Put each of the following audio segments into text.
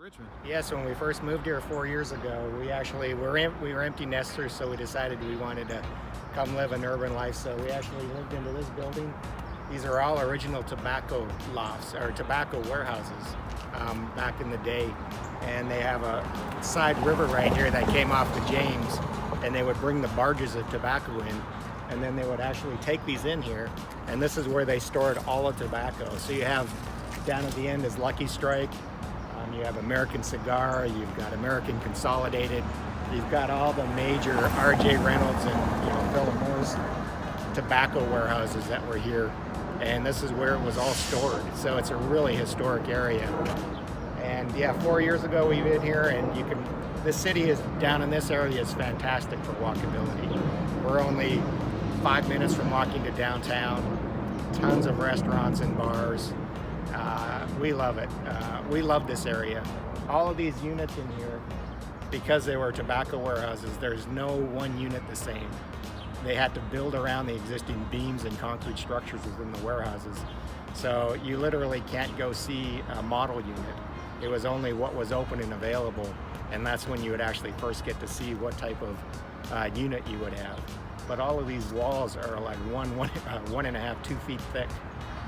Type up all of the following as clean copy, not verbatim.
Richmond? Yes, when we first moved here 4 years ago, we were empty nesters, so we decided we wanted to come live an urban life. So we actually lived into this building. These are all original tobacco lofts or tobacco warehouses back in the day, and they have a side river right here that came off the James, and they would bring the barges of tobacco in, and then they would actually take these in here, and this is where they stored all the tobacco. So you have down at the end is Lucky Strike. You have American Cigar, you've got American Consolidated, you've got all the major R.J. Reynolds and Philip Morris tobacco warehouses that were here, and this is where it was all stored. So it's a really historic area. And yeah, 4 years ago we've been here, and the city is down in this area is fantastic for walkability. We're only 5 minutes from walking to downtown, tons of restaurants and bars. We love it. We love this area. All of these units in here, because they were tobacco warehouses, there's no one unit the same. They had to build around the existing beams and concrete structures within the warehouses. So you literally can't go see a model unit. It was only what was open and available, and that's when you would actually first get to see what type of unit you would have. But all of these walls are like 1.5, 2 feet thick.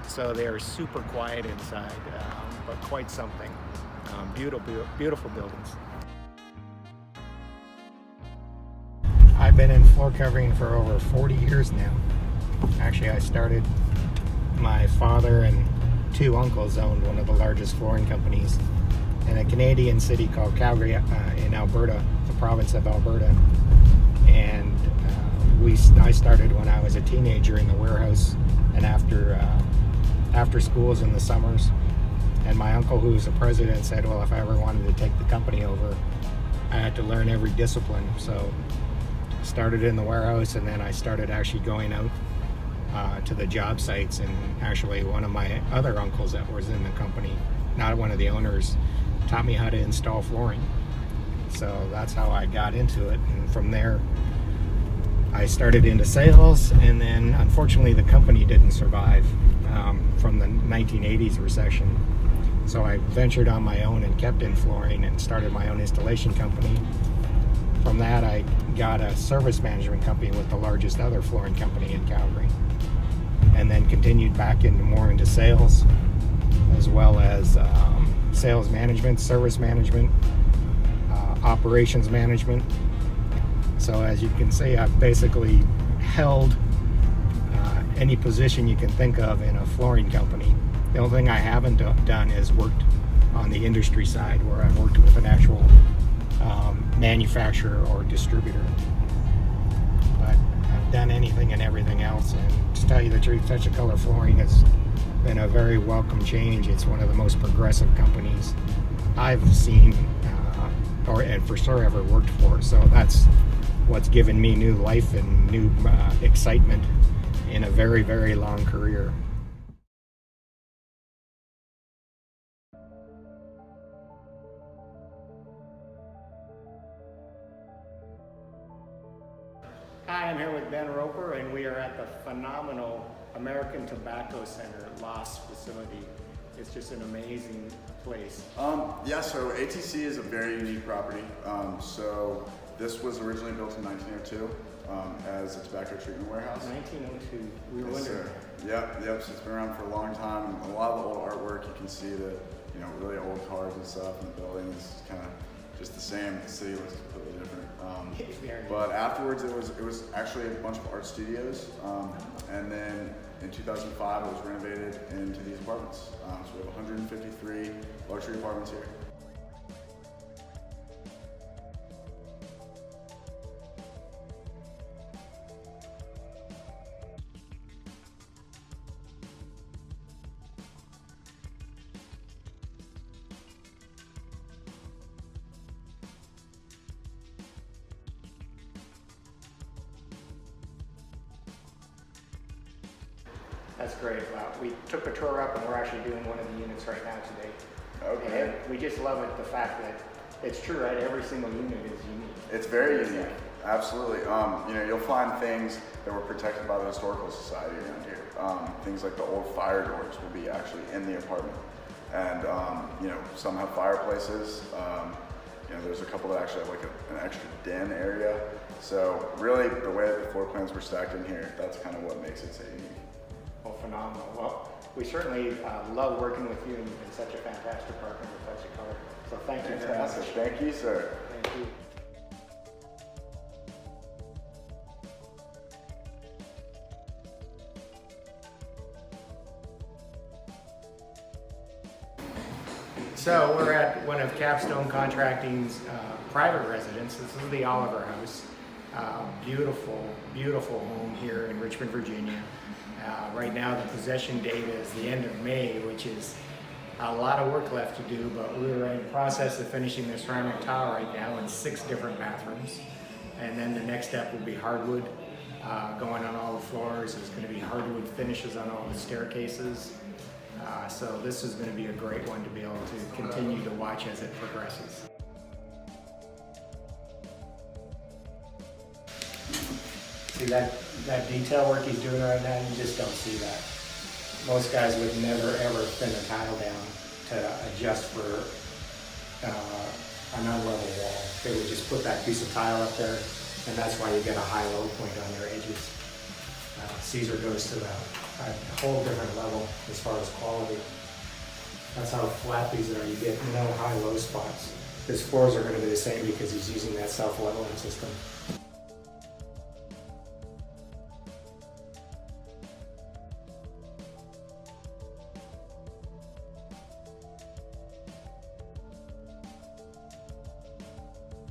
So they are super quiet inside, but quite something. Beautiful buildings. I've been in floor covering for over 40 years now. Actually, I started, my father and 2 uncles owned one of the largest flooring companies in a Canadian city called Calgary in Alberta, the province of Alberta. And I started when I was a teenager in the warehouse, and after schools in the summers. And my uncle, who was the president, said, well, if I ever wanted to take the company over, I had to learn every discipline. So started in the warehouse, and then I started actually going out to the job sites. And actually one of my other uncles that was in the company, not one of the owners, taught me how to install flooring. So that's how I got into it. And from there, I started into sales, and then unfortunately the company didn't survive from the 1980s recession. So I ventured on my own and kept in flooring and started my own installation company. From that, I got a service management company with the largest other flooring company in Calgary, and then continued back more into sales, as well as sales management, service management, operations management. So as you can see, I've basically held any position you can think of in a flooring company. The only thing I haven't done is worked on the industry side, where I've worked with an actual manufacturer or distributor. But I've done anything and everything else, and to tell you the truth, Touch of Color Flooring has been a very welcome change. It's one of the most progressive companies I've seen and for sure ever worked for. So that's what's given me new life and new excitement in a very, very long career. Hi, I'm here with Ben Roper, and we are at the phenomenal American Tobacco Center LOS facility. It's just an amazing place. Yeah, so ATC is a very unique property. So this was originally built in 1902 as a tobacco treatment warehouse. 1902, we were wondering. Yep, so it's been around for a long time. A lot of the old artwork, you can see the really old cars and stuff, and the building is kind of just the same. The city looks completely different. But afterwards, it was actually a bunch of art studios, and then in 2005, it was renovated into these apartments. So we have 153 luxury apartments here. That's great. We took a tour up, and we're actually doing one of the units right now today. Okay. And we just love it, the fact that it's true, right? Every single unit is unique. It's very unique. Absolutely. You'll find things that were protected by the Historical Society around here. Things like the old fire doors will be actually in the apartment. and some have fireplaces. There's a couple that actually have like an extra den area. So really, the way that the floor plans were stacked in here, that's kind of what makes it so unique. Well, phenomenal. Well, we certainly love working with you and such a fantastic partner with Touch of Color. So thank you very much. Fantastic. Thank you, sir. Thank you. So we're at one of Capstone Contracting's private residences. This is the Oliver House. Beautiful, beautiful home here in Richmond, Virginia. Right now the possession date is the end of May, which is a lot of work left to do, but we're in the process of finishing the ceramic tile right now in 6 different bathrooms. And then the next step will be hardwood going on all the floors. There's going to be hardwood finishes on all the staircases. So this is going to be a great one to be able to continue to watch as it progresses. See that detail work he's doing right now? You just don't see that. Most guys would never ever thin a tile down to adjust for an unlevel wall. They would just put that piece of tile up there, and that's why you get a high-low point on your edges. Caesar goes to a whole different level as far as quality. That's how flat these are. You get no high-low spots. His floors are going to be the same because he's using that self-leveling system.